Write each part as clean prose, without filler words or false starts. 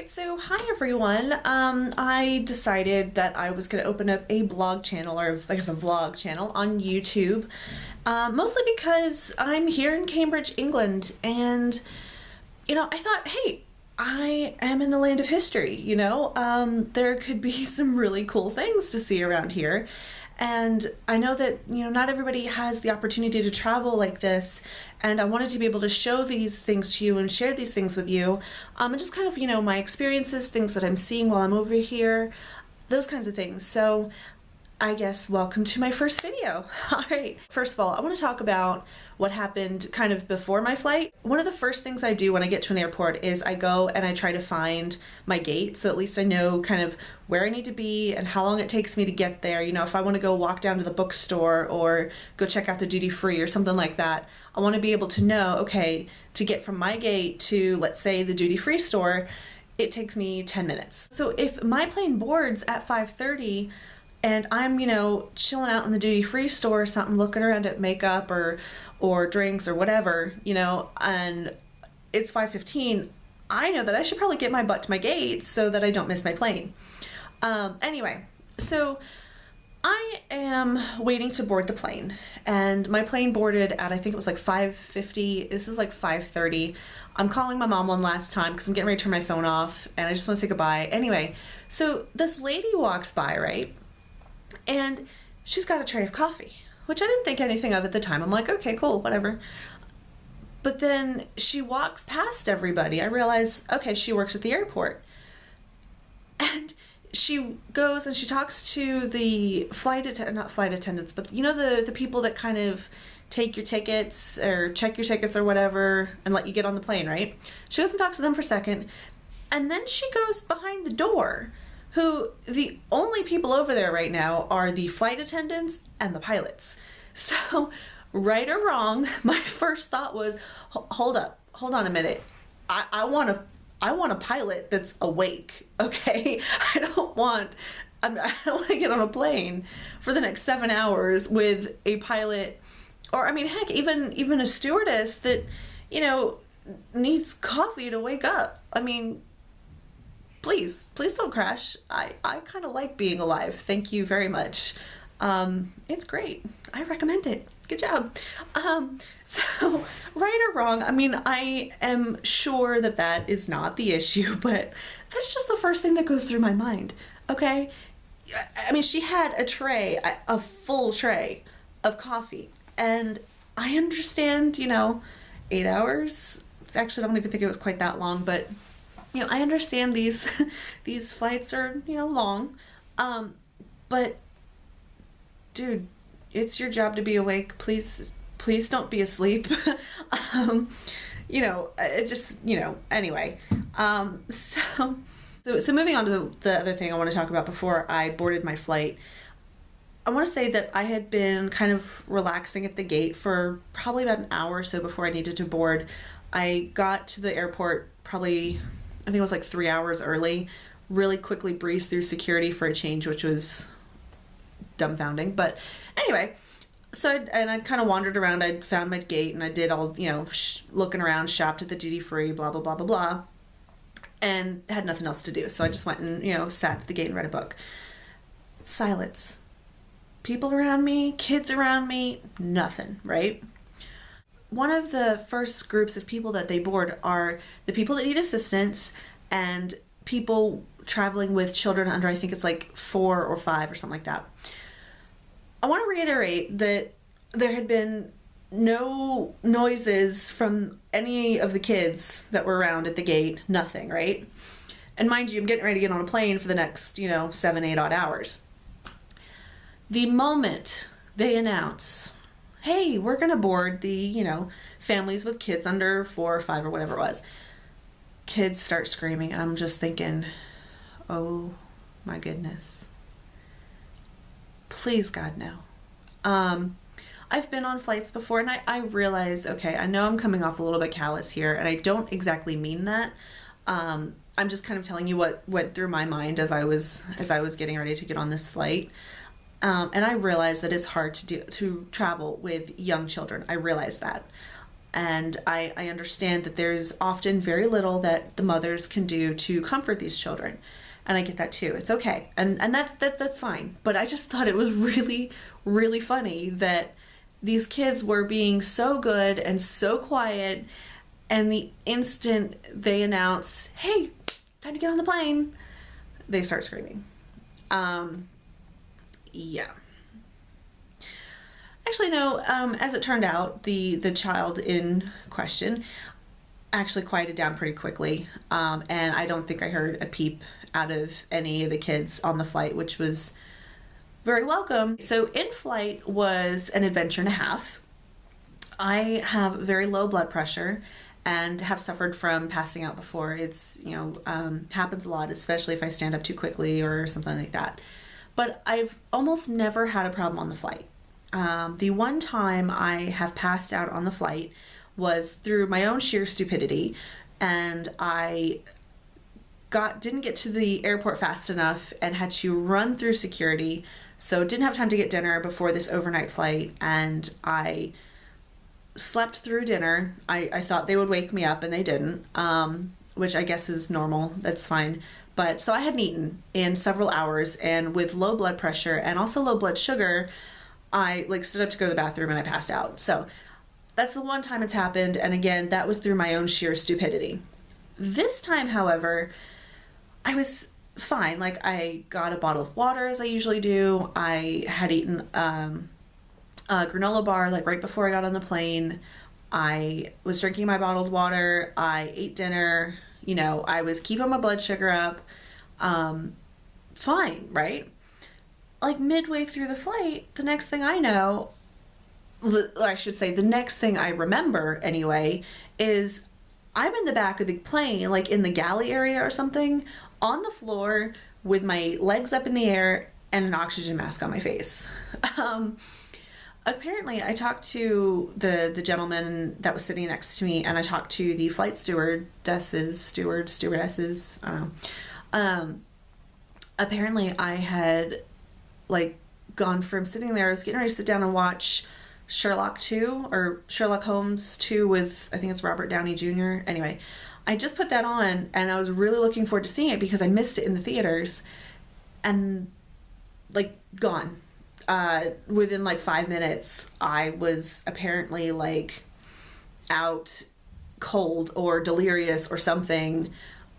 right, so hi everyone. I decided that I was going to open up a blog channel, or I guess a vlog channel on YouTube, mostly because I'm here in Cambridge, England, and I thought, hey, I am in the land of history, there could be some really cool things to see around here. And I know that, not everybody has the opportunity to travel like this, and I wanted to be able to show these things to you and share these things with you, and just kind of, my experiences, things that I'm seeing while I'm over here, those kinds of things. So I guess welcome to my first video. All right, first of all, I want to talk about what happened kind of before my flight. One of the first things I do when I get to an airport is I go and I try to find my gate, so at least I know kind of where I need to be and how long it takes me to get there. If I want to go walk down to the bookstore or go check out the duty free or something like that, I want to be able to know, okay, to get from my gate to, let's say, the duty free store, it takes me 10 minutes. So if my plane boards at 5:30 and I'm, chilling out in the duty-free store or something, looking around at makeup or drinks or whatever, and it's 5:15, I know that I should probably get my butt to my gate so that I don't miss my plane. Anyway, so I am waiting to board the plane, and my plane boarded at, I think it was like 5:50. This is like 5:30. I'm calling my mom one last time because I'm getting ready to turn my phone off, and I just want to say goodbye. Anyway, so this lady walks by, right? And she's got a tray of coffee, which I didn't think anything of at the time. I'm like, okay, cool, whatever. But then she walks past everybody. I realize, okay, she works at the airport. And she goes and she talks to the not flight attendants, but the people that kind of take your tickets or check your tickets or whatever and let you get on the plane, right? She goes and talks to them for a second. And then she goes behind the door, who the only people over there right now are the flight attendants and the pilots. So, right or wrong, my first thought was, hold on a minute. I want a pilot that's awake, okay? I don't want to get on a plane for the next 7 hours with a pilot, or heck, even a stewardess that, needs coffee to wake up. Please don't crash. I kind of like being alive. Thank you very much. It's great. I recommend it. Good job. So right or wrong, I am sure that is not the issue, but that's just the first thing that goes through my mind. Okay. She had a full tray of coffee, and I understand, 8 hours. Actually, I don't even think it was quite that long, but I understand these flights are, long, but dude, it's your job to be awake. Please don't be asleep. It just, anyway. So moving on to the other thing I want to talk about before I boarded my flight. I want to say that I had been kind of relaxing at the gate for probably about an hour or so before I needed to board. I got to the airport probably, I think it was like 3 hours early, really quickly breezed through security for a change, which was dumbfounding. But anyway, so I kind of wandered around. I'd found my gate and I did all, looking around, shopped at the duty free, blah, blah, blah, blah, blah, and had nothing else to do. So I just went and, sat at the gate and read a book. Silence. People around me, kids around me, nothing, right? One of the first groups of people that they board are the people that need assistance and people traveling with children under, I think it's like 4 or 5 or something like that. I want to reiterate that there had been no noises from any of the kids that were around at the gate, nothing, right? And mind you, I'm getting ready to get on a plane for the next, 7, 8 odd hours. The moment they announce, hey, we're going to board the, families with kids under 4 or 5 or whatever it was, kids start screaming. I'm just thinking, oh my goodness. Please, God, no. I've been on flights before and I realize, okay, I know I'm coming off a little bit callous here and I don't exactly mean that. I'm just kind of telling you what went through my mind as I was getting ready to get on this flight. And I realize that it's hard to travel with young children. I realize that. And I understand that there's often very little that the mothers can do to comfort these children. And I get that too. It's okay. And that's fine. But I just thought it was really, really funny that these kids were being so good and so quiet, and the instant they announce, hey, time to get on the plane, they start screaming. Yeah. Actually, no, as it turned out, the child in question actually quieted down pretty quickly, and I don't think I heard a peep out of any of the kids on the flight, which was very welcome. So in flight was an adventure and a half. I have very low blood pressure and have suffered from passing out before. It's, happens a lot, especially if I stand up too quickly or something like that. But I've almost never had a problem on the flight. The one time I have passed out on the flight was through my own sheer stupidity, and I didn't get to the airport fast enough and had to run through security, so didn't have time to get dinner before this overnight flight, and I slept through dinner. I thought they would wake me up, and they didn't, which I guess is normal. That's fine. But so I hadn't eaten in several hours, and with low blood pressure and also low blood sugar, I stood up to go to the bathroom and I passed out. So that's the one time it's happened, and again, that was through my own sheer stupidity. This time, however, I was fine. I got a bottle of water as I usually do. I had eaten a granola bar right before I got on the plane. I was drinking my bottled water. I ate dinner. I was keeping my blood sugar up. Fine, right? Midway through the flight, the next thing I know, I should say the next thing I remember anyway, is I'm in the back of the plane, in the galley area or something, on the floor with my legs up in the air and an oxygen mask on my face. Apparently, I talked to the gentleman that was sitting next to me, and I talked to the flight stewardesses, I don't know. Apparently, I had gone from sitting there, I was getting ready to sit down and watch Sherlock 2 or Sherlock Holmes 2 with, I think it's Robert Downey Jr. Anyway, I just put that on, and I was really looking forward to seeing it because I missed it in the theaters, and gone. Within 5 minutes, I was apparently out cold or delirious or something.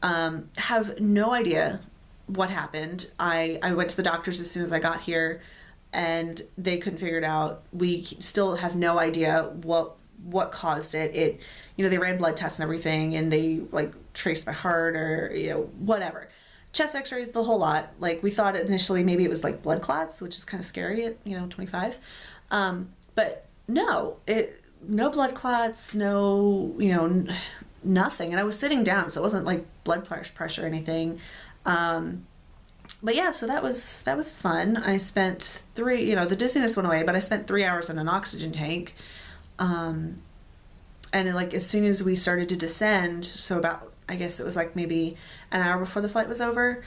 Have no idea what happened. I went to the doctors as soon as I got here, and they couldn't figure it out. We still have no idea what caused it. They ran blood tests and everything, and they traced my heart or whatever. Chest x-rays, the whole lot. We thought initially maybe it was blood clots, which is kind of scary at 25. But no, no blood clots, no nothing. And I was sitting down, so it wasn't blood pressure or anything. But yeah, so that was fun. I spent the dizziness went away, but I spent 3 hours in an oxygen tank. And as soon as we started to descend, so about, I guess it was maybe an hour before the flight was over,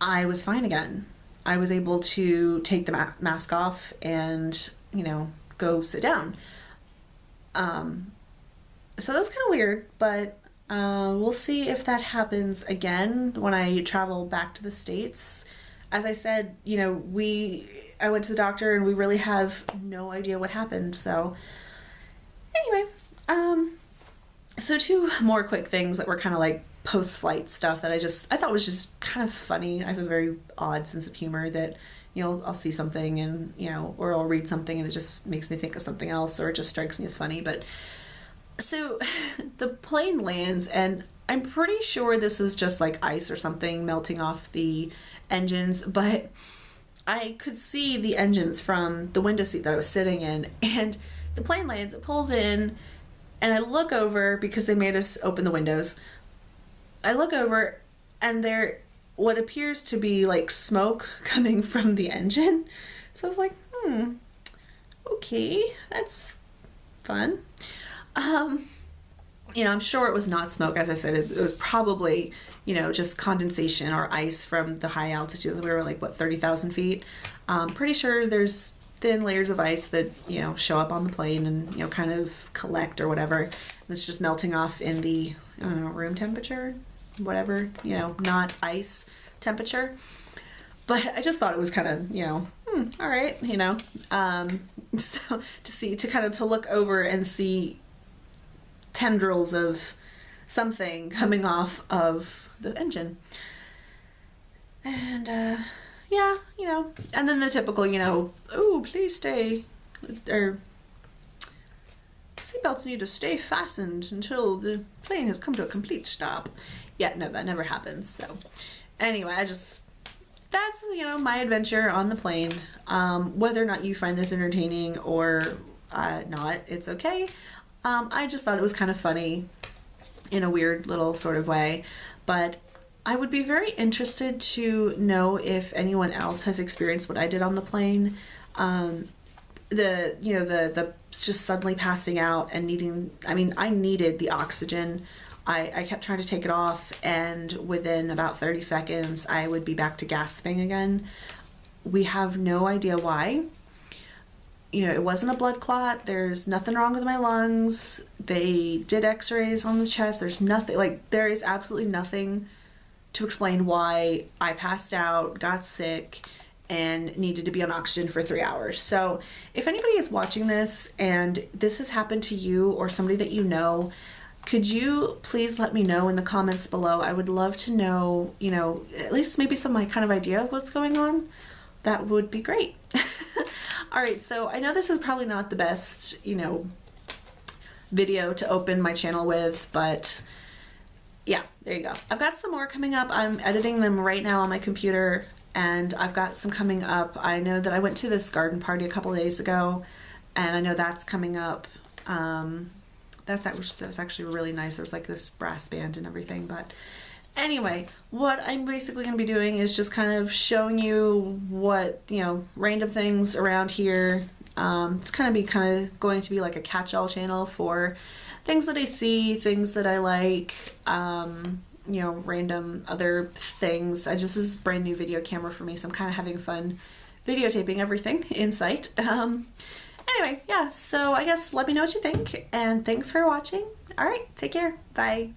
I was fine again. I was able to take the mask off and, go sit down. So that was kind of weird, but we'll see if that happens again when I travel back to the States. As I said, I went to the doctor and we really have no idea what happened. So anyway, so 2 more quick things that were kind of post-flight stuff that I thought was just kind of funny. I have a very odd sense of humor that, I'll see something and, or I'll read something and it just makes me think of something else, or it just strikes me as funny. But so the plane lands, and I'm pretty sure this is just ice or something melting off the engines, but I could see the engines from the window seat that I was sitting in, and the plane lands, it pulls in, and I look over because they made us open the windows. I look over, and there what appears to be smoke coming from the engine. So I was like, okay, that's fun. I'm sure it was not smoke. As I said, it was probably, just condensation or ice from the high altitude. We were 30,000 feet. Pretty sure there's thin layers of ice that, you know, show up on the plane and, you know, kind of collect or whatever. And it's just melting off in the, I don't know, room temperature, whatever, you know, not ice temperature. But I just thought it was kind of, you know, all right, you know. So to look over and see tendrils of something coming off of the engine. And, yeah, you know, and then the typical, you know, oh, please stay, or seatbelts need to stay fastened until the plane has come to a complete stop. Yeah, no, that never happens. So anyway, that's, you know, my adventure on the plane. Whether or not you find this entertaining or not, it's okay. I just thought it was kind of funny in a weird little sort of way, but I would be very interested to know if anyone else has experienced what I did on the plane. The just suddenly passing out and needing, I mean, I needed the oxygen. I kept trying to take it off, and within about 30 seconds, I would be back to gasping again. We have no idea why. You know, it wasn't a blood clot. There's nothing wrong with my lungs. They did x-rays on the chest. There's nothing, like, there is absolutely nothing to explain why I passed out, got sick, and needed to be on oxygen for 3 hours. So if anybody is watching this and this has happened to you or somebody that you know, could you please let me know in the comments below? I would love to know, you know, at least maybe some kind of idea of what's going on. That would be great. All right, so I know this is probably not the best, you know, video to open my channel with, but yeah, there you go. I've got some more coming up. I'm editing them right now on my computer, and I've got some coming up. I know that I went to this garden party a couple days ago, and I know that's coming up. That was actually really nice. There was like this brass band and everything, but anyway, what I'm basically going to be doing is just kind of showing you what, you know, random things around here. It's going to be like a catch-all channel for things that I see, things that I like, you know, random other things. This is a brand new video camera for me, so I'm kind of having fun videotaping everything in sight. Anyway, yeah, so I guess let me know what you think, and thanks for watching. All right, take care. Bye.